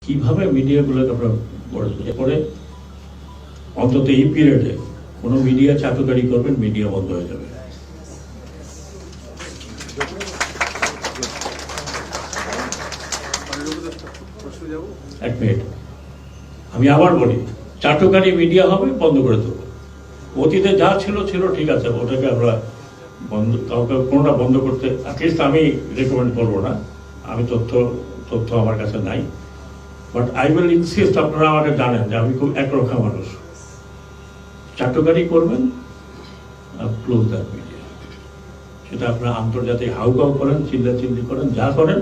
কিভাবে মিডিয়াগুলোকে আমরা গড়ে তুলি। এরপরে অন্তত এই পিরিয়ডে কোনো মিডিয়া চাটুকারি করবেন, মিডিয়া বন্ধ হয়ে যাবে। এক মিনিট, আমি আবার বলি, চাটুকারি মিডিয়া হবে, বন্ধ করে দেবো। অতীতে যা ছিল ছিল, ঠিক আছে, ওটাকে আমরা বন্ধ, কাউকে কোনোটা বন্ধ করতে অ্যাটলিস্ট আমি রেকমেন্ড করবো না। আমি তথ্য আমার কাছে নাই, বাট আই উইল ইনসিস্ট, আপনারা আমাকে জানেন যে আমি খুব একরক্ষা মানুষ। চাটুকারি করবেন, ক্লোজ দ্যাট মিডিয়া। সেটা আপনারা আন্তর্জাতিক হাউকাউ করেন, চিল্লাচিল্লি করেন, যা করেন,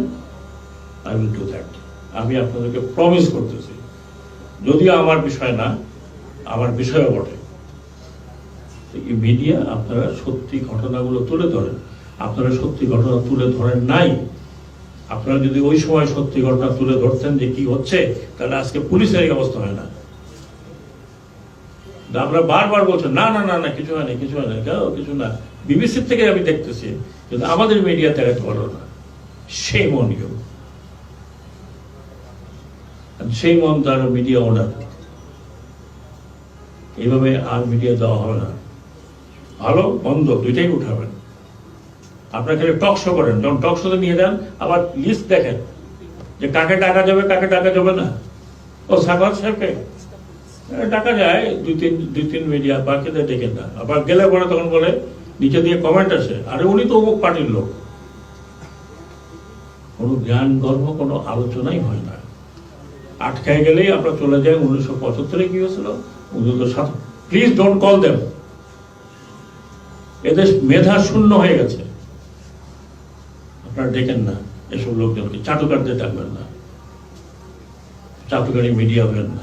আই উইল ডু দ্যাট। আমি আপনাদেরকে প্রমিস করতেছি, যদিও আমার বিষয় না, আমার বিষয়ও বটে, এই মিডিয়া আপনারা সত্যি ঘটনাগুলো তুলে ধরেন। আপনারা সত্যি ঘটনা তুলে ধরেন নাই। আপনারা যদি ওই সময় সত্যি ঘটনা তুলে ধরতেন যে কি হচ্ছে, তাহলে আজকে পুলিশের এই অবস্থা হয় না। আমরা বারবার বলছেন না না না না, কিছু হয় না, কিছু হয় না, কিছু না। বিবিসির থেকে আমি দেখতেছি, কিন্তু আমাদের মিডিয়া দেখাতে পারো না। সেই মন ইউ, সেই মন তার মিডিয়া ওনার। এইভাবে আর মিডিয়া দেওয়া হবে না। ভালো মন্দ দুইটাই উঠাবেন। আপনার খালি টক শো করেন, যখন টক শোতে নিয়ে যান আবার লিস্ট দেখেন যে কাকে টাকা যাবে, কাকে টাকা যাবে না। ও সাগর সাহেবকে টাকা যায় দুই তিন মিডিয়া, বাকিদের ডেকে না। আবার গেলে পরে তখন বলে, নিচে দিয়ে কমেন্ট আসে, আরে উনি তো অমুক পার্টির লোক। কোনো জ্ঞান গর্ভ, কোনো আলোচনাই হয় না। আটকায় গেলেই আমরা চলে যাই 1975-এ কি হয়েছিল, 1907। Please don't call them. এদেশ মেধা শূন্য হয়ে গেছে। আপনারা ডেকেন না এসব লোকজনকে, চাটুকারদের ডাকবেন না, চাটুকারি মিডিয়া হবেন না।